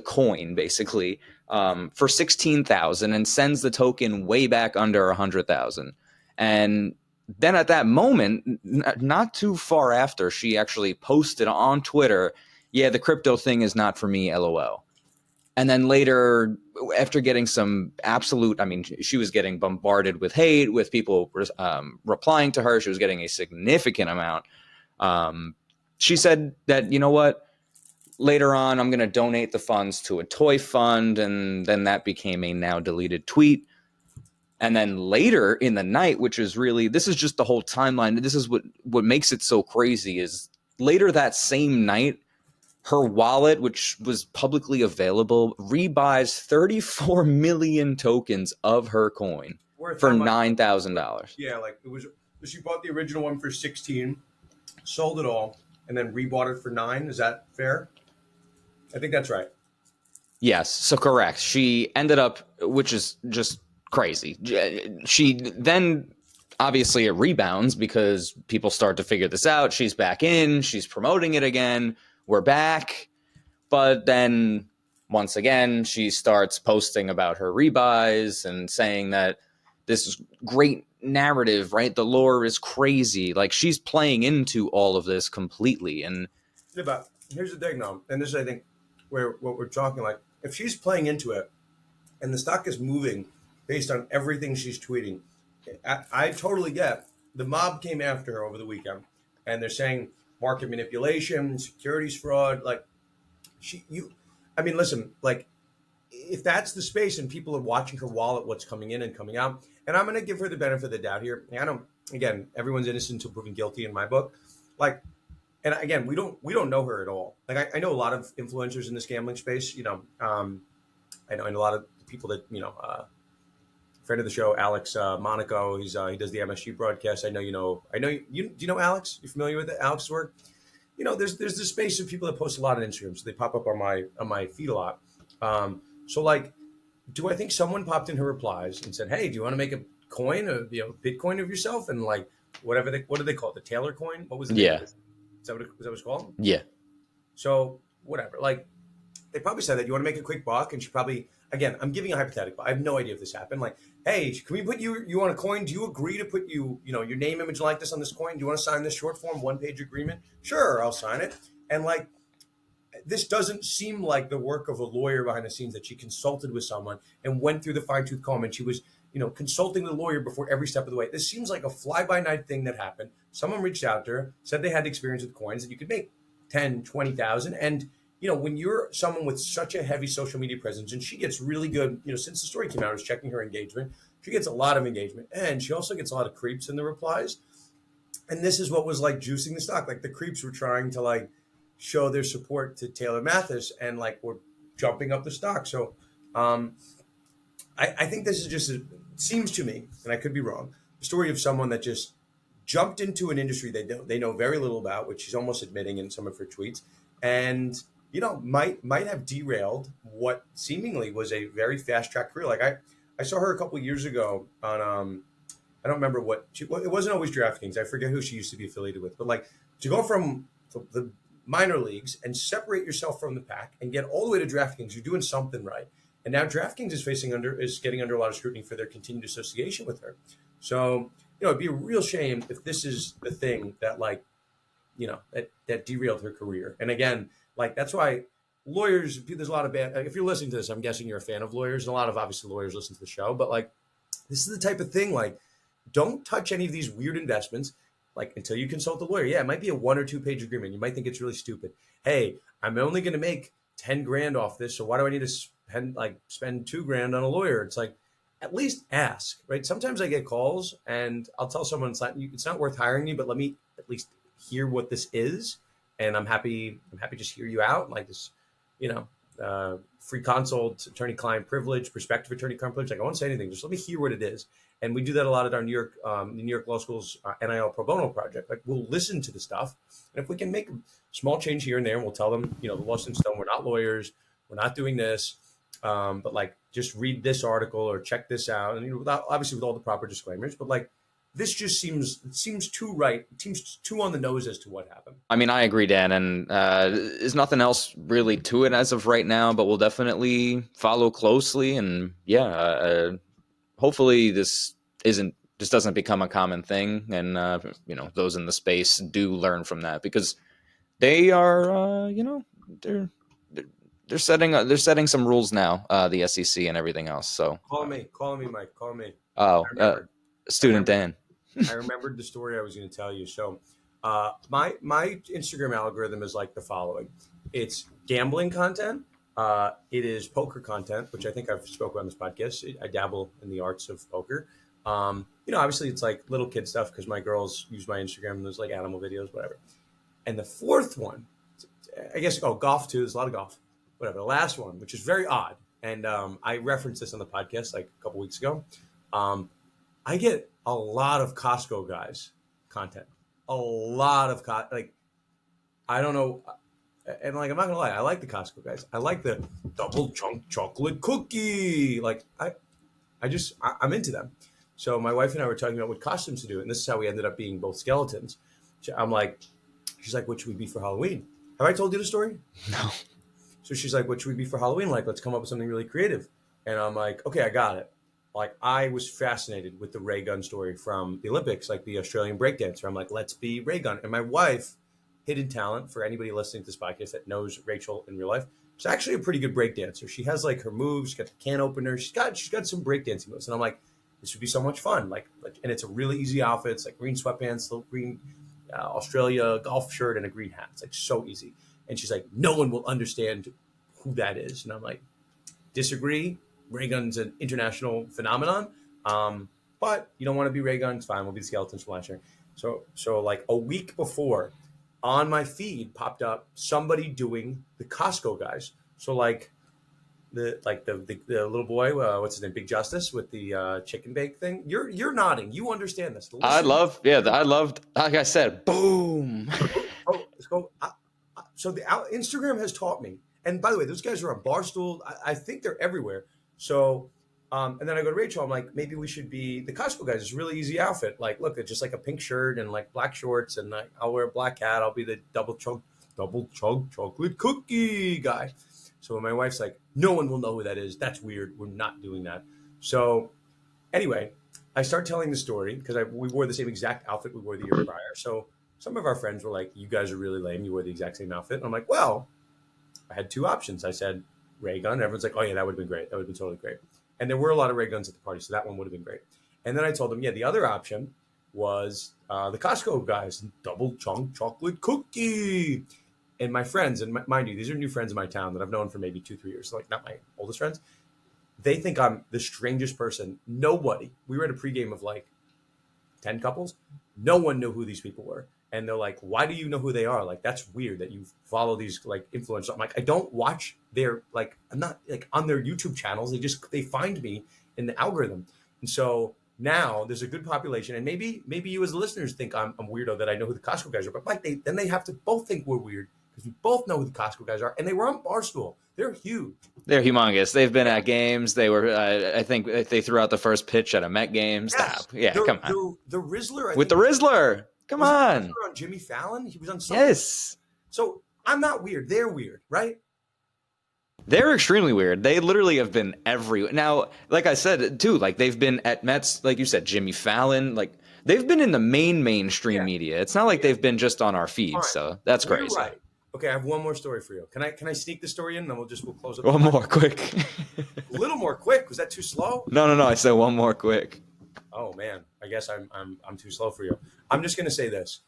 coin, basically, for 16,000 and sends the token way back under 100,000. And then at that moment, not too far after, she actually posted on Twitter, "Yeah, the crypto thing is not for me, LOL." And then later, after getting some absolute, I mean, she was getting bombarded with hate, with people replying to her. She was getting a significant amount. She said that, what, later on, I'm going to donate the funds to a toy fund. And then that became a now deleted tweet. And then later in the night, which is really, this is just the whole timeline. This is what makes it so crazy is later that same night, her wallet, which was publicly available, rebuys 34 million tokens of her coin Worth for how much? $9,000. Yeah, like it was. She bought the original one for 16, sold it all, and then rebought it for 9. Is that fair? I think that's right. Yes, so correct. She ended up, which is just crazy. She then obviously it rebounds because people start to figure this out. She's back in, she's promoting it again. We're back. But then once again, she starts posting about her rebuys and saying that this is great narrative, right? The lore is crazy. Like she's playing into all of this completely. And Yeah, but here's the thing, though, and this is, I think, where what we're talking like. If she's playing into it, and the stock is moving based on everything she's tweeting, I totally get. The mob came after her over the weekend, and they're saying market manipulation, securities fraud. Like I mean, listen, like if that's the space and people are watching her wallet, what's coming in and coming out, and I'm going to give her the benefit of the doubt here. I don't. Again, everyone's innocent until proven guilty in my book. Like, and again, we don't know her at all. Like, I know a lot of influencers in this gambling space. I know a lot of people that friend of the show, Alex Monaco. He does the MSG broadcast. I know you. Do you know Alex? You familiar with Alex's work? There's this space of people that post a lot on Instagram, so they pop up on my feed a lot. So like, do I think someone popped in her replies and said, "Hey, do you want to make a coin, Bitcoin of yourself?" And like what do they call it? The Taylor coin? What was the name yeah, of it? Is that what it's called? yeah, So whatever. Like they probably said that you want to make a quick buck, and she probably again. I'm giving a hypothetical. I have no idea if this happened. Like, hey, can we put you on a coin? Do you agree to put your name, image, like this on this coin? Do you want to sign this short form 1-page agreement? Sure, I'll sign it. And like this doesn't seem like the work of a lawyer behind the scenes that she consulted with someone and went through the fine tooth comb and she was, consulting the lawyer before every step of the way. This seems like a fly by night thing that happened. Someone reached out to her, said they had experience with coins that you could make 10, 20,000. And, when you're someone with such a heavy social media presence and she gets really good, since the story came out, I was checking her engagement. She gets a lot of engagement and she also gets a lot of creeps in the replies. And this is what was like juicing the stock. Like the creeps were trying to like show their support to Taylor Mathis and like we're jumping up the stock. So um, I think this is just seems to me, and I could be wrong, the story of someone that just jumped into an industry they know very little about, which she's almost admitting in some of her tweets, and might have derailed what seemingly was a very fast track career. Like I saw her a couple of years ago on I don't remember it wasn't always DraftKings. I forget who she used to be affiliated with, but like to go from the minor leagues and separate yourself from the pack and get all the way to DraftKings, you're doing something right. And now DraftKings is getting under a lot of scrutiny for their continued association with her. So, it'd be a real shame if this is the thing that like, that derailed her career. And again, like that's why lawyers, there's a lot of bad, if you're listening to this, I'm guessing you're a fan of lawyers and a lot of obviously lawyers listen to the show, but like, this is the type of thing, like, don't touch any of these weird investments like until you consult a lawyer. Yeah, it might be a 1 or 2 page agreement. You might think it's really stupid. Hey, I'm only going to make 10 grand off this. So why do I need to spend 2 grand on a lawyer? It's like, at least ask, right? Sometimes I get calls and I'll tell someone it's not worth hiring you, but let me at least hear what this is. And I'm happy to just hear you out. Like this, free consult, attorney-client privilege, prospective attorney-client privilege. Like I won't say anything. Just let me hear what it is. And we do that a lot at our the New York Law School's NIL pro bono project. Like we'll listen to the stuff, and if we can make a small change here and there, and we'll tell them, the law's in stone. We're not lawyers. We're not doing this. But like, just read this article or check this out, and obviously with all the proper disclaimers. But like, this just seems too right. It seems too on the nose as to what happened. I mean, I agree, Dan, and there's nothing else really to it as of right now, but we'll definitely follow closely. And hopefully this doesn't become a common thing, and those in the space do learn from that because they are, they're setting some rules now, the SEC and everything else. So call me, Mike. Call me. Oh, student Dan. I remembered the story I was going to tell you. So, my Instagram algorithm is like the following: it's gambling content, it is poker content, which I think I've spoken on this podcast. I dabble in the arts of poker. Obviously it's like little kid stuff because my girls use my Instagram and there's like animal videos, whatever. And the fourth one, I guess, golf too. There's a lot of golf, whatever. The last one, which is very odd, and I referenced this on the podcast like a couple weeks ago. I get a lot of Costco guys content, a lot of I don't know, and like I'm not gonna lie, I like the Costco guys. I like the double chunk chocolate cookie. Like I'm into them. So my wife and I were talking about what costumes to do, and this is how we ended up being both skeletons. I'm like, she's like, what should we be for Halloween? Have I told you the story? No. So she's like, what should we be for Halloween? Like, let's come up with something really creative. And I'm like, okay, I got it. Like, I was fascinated with the ray gun story from the Olympics, like the Australian breakdancer. I'm like, let's be ray gun. And my wife, hidden talent for anybody listening to this podcast that knows Rachel in real life, she's actually a pretty good breakdancer. She has like her moves. She's got the can opener. She's got some breakdancing moves. And I'm like, this would be so much fun. And it's a really easy outfit. It's like green sweatpants, little green Australia golf shirt, and a green hat. It's like so easy. And she's like, no one will understand who that is. And I'm like, disagree. Ray gun's an international phenomenon. But you don't want to be ray gun, it's fine. We'll be the skeletons from last year. So like a week before, on my feed popped up somebody doing the Costco guys. So like the little boy, what's his name, Big Justice, with the chicken bake thing. You're nodding. You understand this. I loved. Like I said, boom. Let's go. So the Instagram has taught me. And by the way, those guys are on Barstool. I think they're everywhere. So, and then I go to Rachel. I'm like, maybe we should be the Costco guys. It's a really easy outfit. Like, look, it's just like a pink shirt and like black shorts, and I'll wear a black hat. I'll be the double chug chocolate cookie guy. So my wife's like, no one will know who that is. That's weird. We're not doing that. So anyway, I start telling the story because we wore the same exact outfit we wore the year prior. So some of our friends were like, you guys are really lame. You wore the exact same outfit. And I'm like, well, I had two options. I said ray gun. Everyone's like, oh yeah, that would have been great. That would have been totally great. And there were a lot of ray guns at the party, so that one would have been great. And then I told them, yeah, the other option was the Costco guys, double chunk chocolate cookie. And my friends, and mind you, these are new friends in my town that I've known for maybe 2-3 years, so like not my oldest friends. They think I'm the strangest person. Nobody. We were at a pregame of like 10 couples. No one knew who these people were. And they're like, why do you know who they are? Like, that's weird that you follow these like influencers. I'm like, I don't watch their, like, I'm not like on their YouTube channels. They find me in the algorithm. And so now there's a good population. And maybe you as listeners think I'm weirdo that I know who the Costco guys are. But like, then they have to both think we're weird because we both know who the Costco guys are. And they were on Barstool. They're huge. They're humongous. They've been at games. They were, I think, they threw out the first pitch at a Met game. Yes. Stop. Yeah, come on. The Rizzler. With the Rizzler. Come on. On Jimmy Fallon. He was on something. Yes. So I'm not weird. They're weird, right? They're extremely weird. They literally have been everywhere. Now, like I said, too, like they've been at Mets, like you said, Jimmy Fallon. Like they've been in the mainstream media. It's not like they've been just on our feed. Fine. So that's crazy. You're right. Okay, I have one more story for you. Can I sneak the story in? And then we'll close up. One more quick. A little more quick. Was that too slow? No. I said one more quick. Oh man, I guess I'm too slow for you. I'm just gonna say this,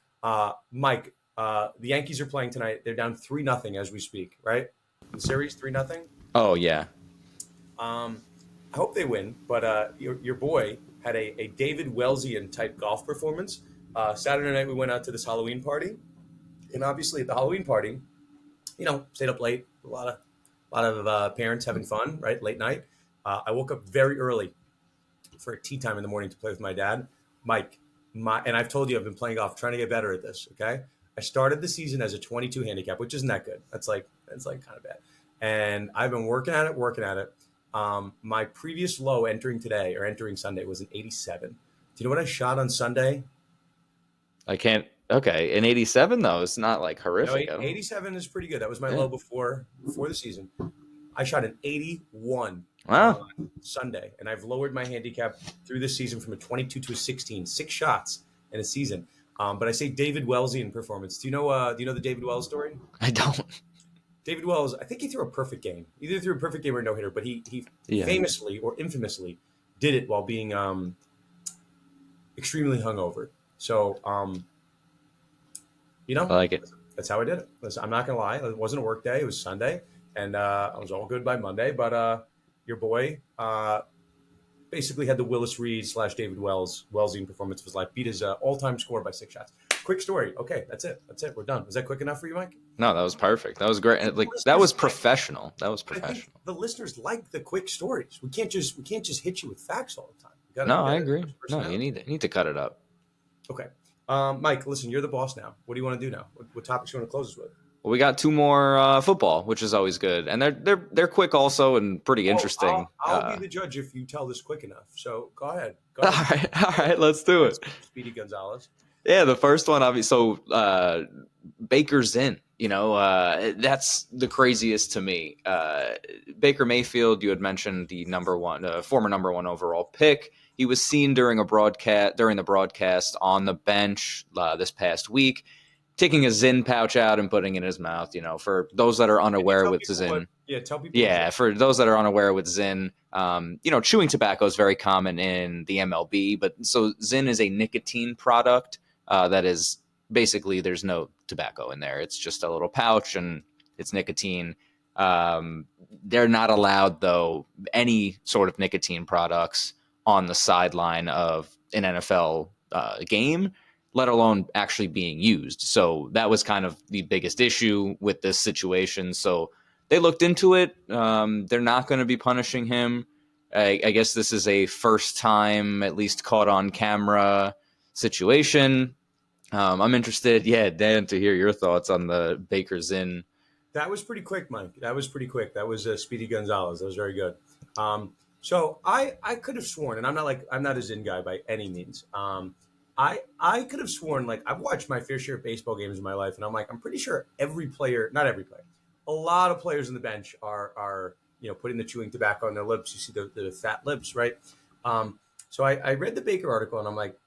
Mike. The Yankees are playing tonight. They're down 3-0 as we speak. Right? The series 3-0. Oh yeah. I hope they win. But your boy had a David Wellsian type golf performance. Saturday night we went out to this Halloween party, and obviously at the Halloween party, stayed up late. A lot of parents having fun. Right? Late night. I woke up very early for a tea time in the morning to play with my dad, Mike. And I've told you I've been playing golf, trying to get better at this. Okay, I started the season as a 22 handicap, which isn't that good. That's like kind of bad. And I've been working at it. My previous low entering Sunday was an 87. Do you know what I shot on Sunday? I can't. Okay, an 87 though. It's not like horrific. 87 is pretty good. That was my low before the season. I shot an 81. Wow. Sunday, and I've lowered my handicap through this season from a 22 to a 16, 6 shots in a season. But I say David Wellsian performance. Do you know the David Wells story? I don't. David Wells, I think he threw a perfect game. Either threw a perfect game or a no hitter, but he famously or infamously did it while being extremely hungover. So I like it. That's how I did it. I'm not gonna lie, it wasn't a work day. It was Sunday, and I was all good by Monday, but your boy basically had the Willis Reed / David Wellsian performance of his life. Beat his all-time score by 6 shots. Quick story. Okay, that's it. We're done. Was that quick enough for you, Mike? No, that was perfect. That was great. Like that was professional. That was professional. The listeners like the quick stories. We can't just hit you with facts all the time. I agree. No, you need to cut it up. Okay, Mike. Listen, you're the boss now. What do you want to do now? What topics you want to close us with? Well, we got two more football, which is always good, and they're quick also and pretty Oh, interesting. I'll be the judge if you tell this quick enough. So go ahead. Go All ahead. right, all right, let's do it. Speedy Gonzalez. Yeah, the first one, obviously. So Baker's in. That's the craziest to me. Baker Mayfield, you had mentioned the former number one overall pick. He was seen during the broadcast on the bench this past week, taking a Zyn pouch out and putting it in his mouth. For those that are unaware with Zyn. Tell people. Yeah, for those that are unaware with Zyn, chewing tobacco is very common in the MLB, but so Zyn is a nicotine product that is basically there's no tobacco in there. It's just a little pouch and it's nicotine. They're not allowed, though, any sort of nicotine products on the sideline of an NFL game, let alone actually being used. So that was kind of the biggest issue with this situation. So they looked into it. They're not going to be punishing him. I guess this is a first time, at least caught on camera situation. I'm interested, Dan, to hear your thoughts on the Baker Zyn. That was pretty quick, Mike. That was pretty quick. That was Speedy Gonzalez. That was very good. So I could have sworn, and I'm not a Zyn guy by any means. I could have sworn, like, I've watched my fair share of baseball games in my life, and I'm pretty sure every player, not every player, a lot of players on the bench are putting the chewing tobacco on their lips. You see the fat lips, right? So I read the Baker article, and I'm like,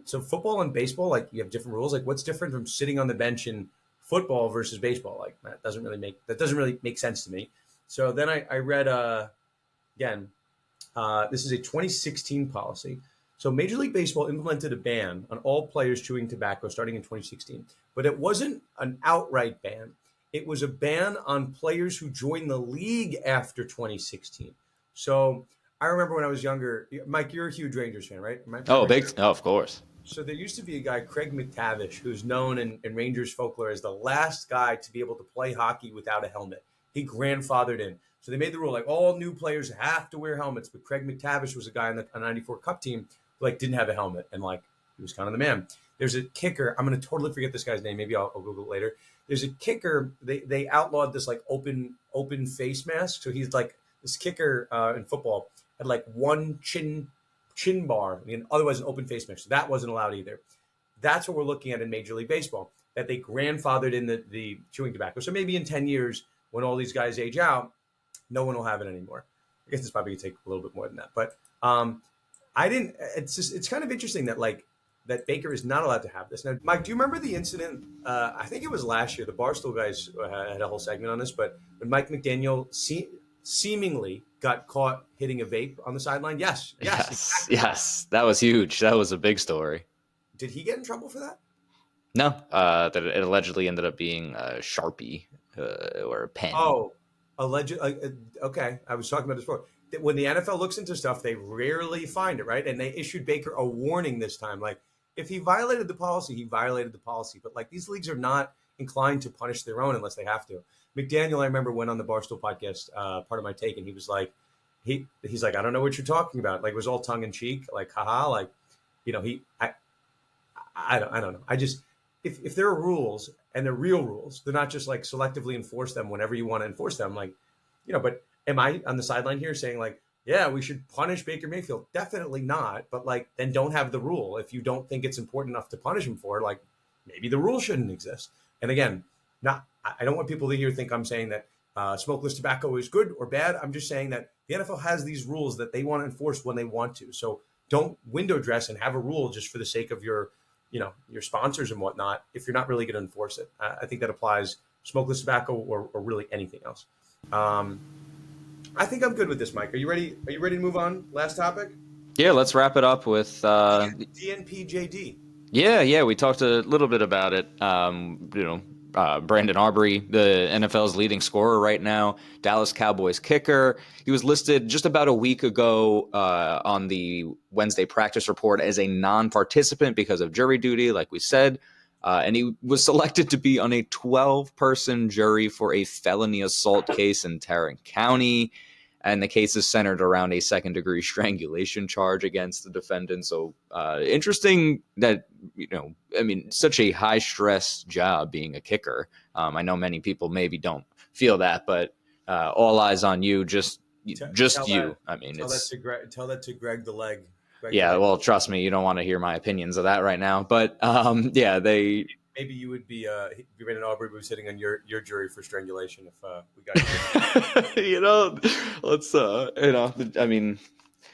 so football and baseball, like, you have different rules. Like, what's different from sitting on the bench in football versus baseball? Like, that doesn't really make sense to me. So then I read again. This is a 2016 policy. So Major League Baseball implemented a ban on all players chewing tobacco starting in 2016, but it wasn't an outright ban. It was a ban on players who joined the league after 2016. So I remember when I was younger, Mike, you're a huge Rangers fan, right? Of course. So there used to be a guy, Craig McTavish, who's known in Rangers folklore as the last guy to be able to play hockey without a helmet. He grandfathered in. So they made the rule, like, all new players have to wear helmets. But Craig McTavish was a guy on the 94 Cup team who, like, didn't have a helmet. And, like, he was kind of the man. There's a kicker. I'm going to totally forget this guy's name. Maybe I'll Google it later. There's a kicker. They outlawed this, like, open face mask. So he's like, this kicker in football had, like, one chin bar, otherwise an open face mask. So that wasn't allowed either. That's what we're looking at in Major League Baseball, that they grandfathered in the chewing tobacco. So maybe in 10 years, when all these guys age out, no one will have it anymore. I guess it's probably going to take a little bit more than that. But it's kind of interesting that Baker is not allowed to have this. Now, Mike, do you remember the incident? I think it was last year. The Barstool guys had a whole segment on this, but when Mike McDaniel seemingly got caught hitting a vape on the sideline. Yes. Exactly. Yes. That was huge. That was a big story. Did he get in trouble for that? No. That it allegedly ended up being a Sharpie or a pen. Oh, allegedly. Okay. I was talking about this before. When the NFL looks into stuff, they rarely find it, right? And they issued Baker a warning this time. Like, if he violated the policy, he violated the policy. But, like, these leagues are not inclined to punish their own unless they have to. McDaniel, I remember, went on the Barstool podcast, part of my take, and he was like, he's like, I don't know what you're talking about. Like, it was all tongue in cheek, like, haha, like, I don't know. I just, if there are rules and they're real rules, they're not just like selectively enforce them whenever you want to enforce them. Like, but am I on the sideline here saying, like, yeah, we should punish Baker Mayfield? Definitely not. But, like, then don't have the rule. If you don't think it's important enough to punish him for, like, maybe the rule shouldn't exist. And again, I don't want people to think I'm saying that smokeless tobacco is good or bad. I'm just saying that the NFL has these rules that they want to enforce when they want to. So don't window dress and have a rule just for the sake of your sponsors and whatnot if you're not really going to enforce it. I think that applies smokeless tobacco or really anything else. I think I'm good with this, Mike. Are you ready? Are you ready to move on? Last topic? Yeah, let's wrap it up with DNPJD. Yeah, we talked a little bit about it. Brandon Aubrey, the NFL's leading scorer right now, Dallas Cowboys kicker. He was listed just about a week ago on the Wednesday practice report as a non-participant because of jury duty, like we said. And he was selected to be on a 12-person jury for a felony assault case in Tarrant County. and the case is centered around a second-degree strangulation charge against the defendant. So interesting that, I mean, such a high-stress job being a kicker. I know many people maybe don't feel that, but all eyes on you, just Tell you. that I mean, tell that it's to Greg. Tell that to Greg the leg. Greg the yeah. leg. Well, trust me, you don't want to hear my opinions of that right now. But yeah, they Maybe you would be Brandon Aubrey was sitting on your jury for strangulation if we got you. you know, let's I mean,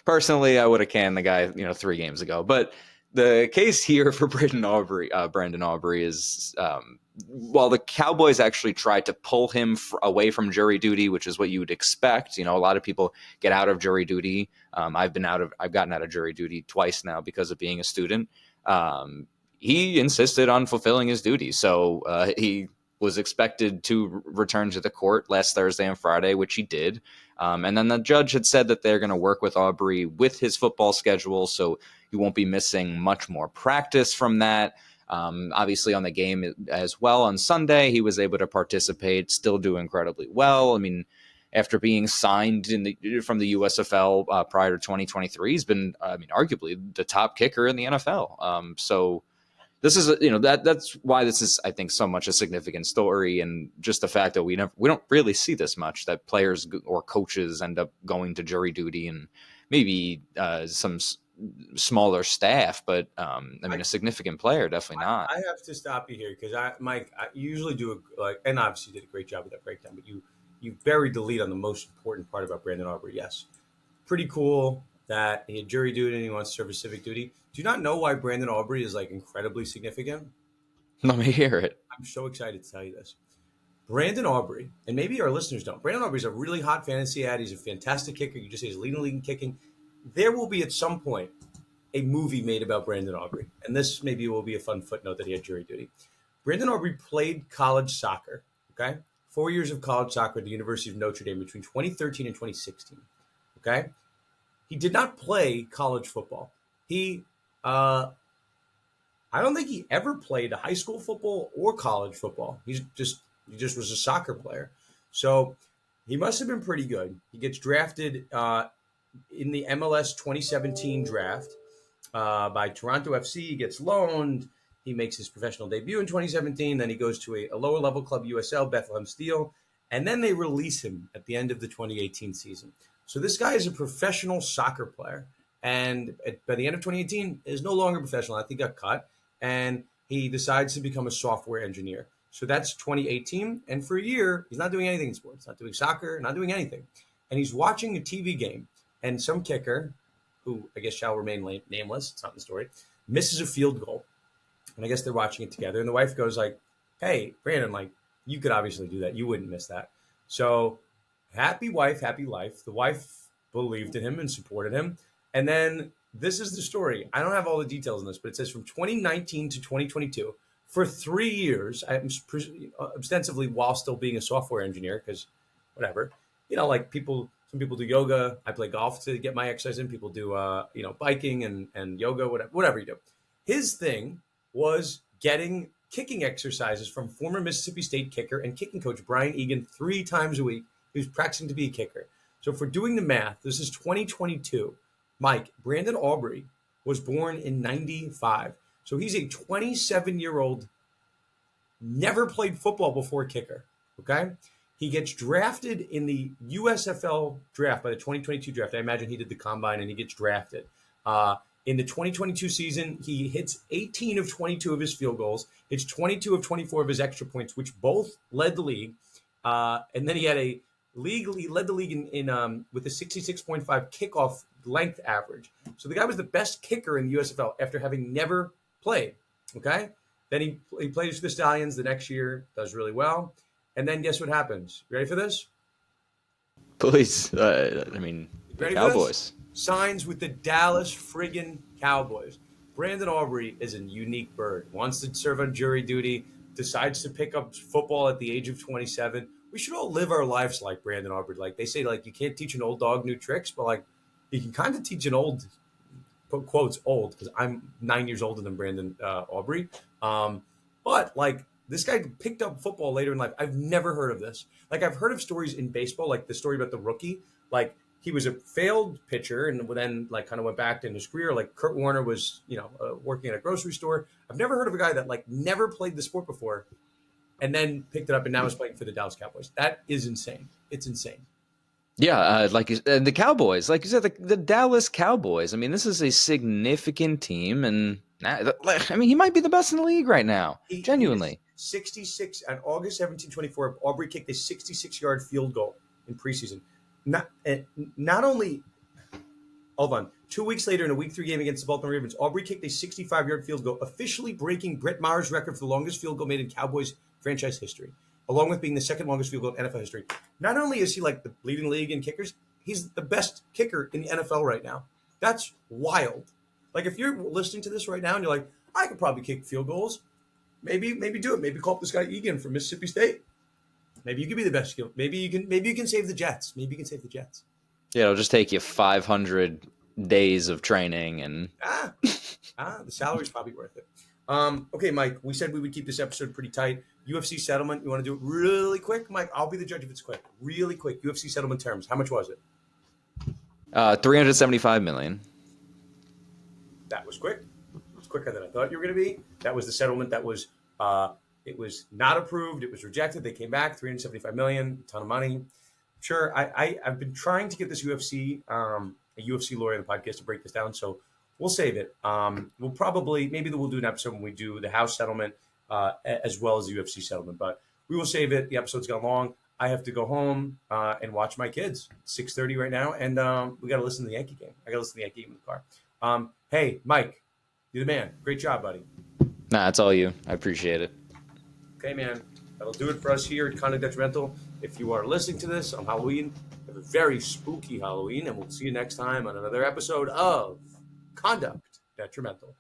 personally, I would have canned the guy, 3 games ago. But the case here for Brandon Aubrey is, while the Cowboys actually tried to pull him away from jury duty, which is what you would expect. A lot of people get out of jury duty. I've gotten out of jury duty twice now because of being a student. He insisted on fulfilling his duty, so he was expected to return to the court last Thursday and Friday, which he did. And then the judge had said that they're going to work with Aubrey with his football schedule, so he won't be missing much more practice from that. Obviously, on the game as well on Sunday, he was able to participate, still do incredibly well. I mean, after being signed from the USFL prior to 2023, he's been, arguably the top kicker in the NFL. So this is that's why this is, I think, so much a significant story, and just the fact that we don't really see this much, that players or coaches end up going to jury duty, and maybe some smaller staff, but a significant player definitely not. I have to stop you here because Mike, I usually do and obviously did a great job with that breakdown, but you buried the lead on the most important part about Brandon Aubrey. Yes, pretty cool that he had jury duty and he wants to serve a civic duty. Do you not know why Brandon Aubrey is incredibly significant? Let me hear it. I'm so excited to tell you this. Brandon Aubrey, and maybe our listeners don't. Brandon Aubrey is a really hot fantasy ad. He's a fantastic kicker. You just say he's leading the league in kicking. There will be at some point a movie made about Brandon Aubrey, and this maybe will be a fun footnote that he had jury duty. Brandon Aubrey played college soccer. Okay, 4 years of college soccer at the University of Notre Dame between 2013 and 2016. Okay, he did not play college football. I don't think he ever played high school football or college football. He just was a soccer player. So he must have been pretty good. He gets drafted in the MLS 2017 draft by Toronto FC. He gets loaned. He makes his professional debut in 2017. Then he goes to a lower level club, USL, Bethlehem Steel. And then they release him at the end of the 2018 season. So this guy is a professional soccer player. And by the end of 2018, is no longer professional. I think he got cut. And he decides to become a software engineer. So that's 2018. And for a year, he's not doing anything in sports, not doing soccer, not doing anything. And he's watching a TV game. And some kicker, who I guess shall remain nameless, it's not in the story, misses a field goal. And I guess they're watching it together. And the wife goes hey, Brandon, you could obviously do that. You wouldn't miss that. So happy wife, happy life. The wife believed in him and supported him. And then this is the story. I don't have all the details on this, but it says from 2019 to 2022, for 3 years, ostensibly while still being a software engineer, because whatever, some people do yoga. I play golf to get my exercise in. People do, biking and yoga, whatever you do. His thing was getting kicking exercises from former Mississippi State kicker and kicking coach Brian Egan 3 times a week. He was practicing to be a kicker. So for doing the math, this is 2022. Mike, Brandon Aubrey was born in 95. So he's a 27-year-old, never played football before kicker. Okay? He gets drafted in the USFL draft by the 2022 draft. I imagine he did the combine and he gets drafted. In the 2022 season, he hits 18 of 22 of his field goals, hits 22 of 24 of his extra points, which both led the league. And then he led the league in with a 66.5 kickoff length average. So the guy was the best kicker in the USFL after having never played. Okay? Then he plays for the Stallions the next year, does really well. And then guess what happens? You ready for this? Please, Ready the Cowboys. Signs with the Dallas friggin' Cowboys. Brandon Aubrey is a unique bird. Wants to serve on jury duty, decides to pick up football at the age of 27. We should all live our lives like Brandon Aubrey. They say, you can't teach an old dog new tricks, but you can kind of teach an old, quotes old, because I'm 9 years older than Brandon Aubrey. But this guy picked up football later in life. I've never heard of this. I've heard of stories in baseball, like the story about the rookie. he was a failed pitcher and then like kind of went back in his career. Like Kurt Warner was, working at a grocery store. I've never heard of a guy that like never played the sport before and then picked it up and now is playing for the Dallas Cowboys. That is insane. It's insane. Yeah, the Cowboys, like you said, the Dallas Cowboys. I mean, this is a significant team, and I mean, he might be the best in the league right now. He is Genuinely. 66 on August 17, 24. Aubrey kicked a 66-yard field goal in preseason. Not only, hold on, 2 weeks later in a Week 3 game against the Baltimore Ravens, Aubrey kicked a 65-yard field goal, officially breaking Brett Maher's record for the longest field goal made in Cowboys franchise history, along with being the second longest field goal in NFL history. Not only is he like the leading league in kickers, he's the best kicker in the NFL right now. That's wild. Like if you're listening to this right now and you're like, I could probably kick field goals. Maybe do it. Maybe call up this guy Egan from Mississippi State. Maybe you could be the best skill. Maybe you can save the Jets. Maybe you can save the Jets. Yeah, it'll just take you 500 days of training, and the salary's probably worth it. Okay, Mike, we said we would keep this episode pretty tight. UFC settlement, you want to do it really quick? Mike, I'll be the judge if it's quick. Really quick. UFC settlement terms. How much was it? 375 million. That was quick. It was quicker than I thought you were going to be. That was the settlement that was it was not approved. It was rejected. They came back, 375 million, a ton of money. Sure, I've been trying to get this UFC, a UFC lawyer on the podcast to break this down, so we'll save it. We'll probably, maybe we'll do an episode when we do the house settlement as well as the UFC settlement, but we will save it. The episode's gone long. I have to go home and watch my kids. It's 6:30 right now, and we got to listen to the Yankee game. I got to listen to the Yankee game in the car. Hey, Mike, you're the man. Great job, buddy. Nah, it's all you. I appreciate it. Okay, man. That'll do it for us here at Conduct Detrimental. If you are listening to this on Halloween, have a very spooky Halloween, and we'll see you next time on another episode of Conduct Detrimental.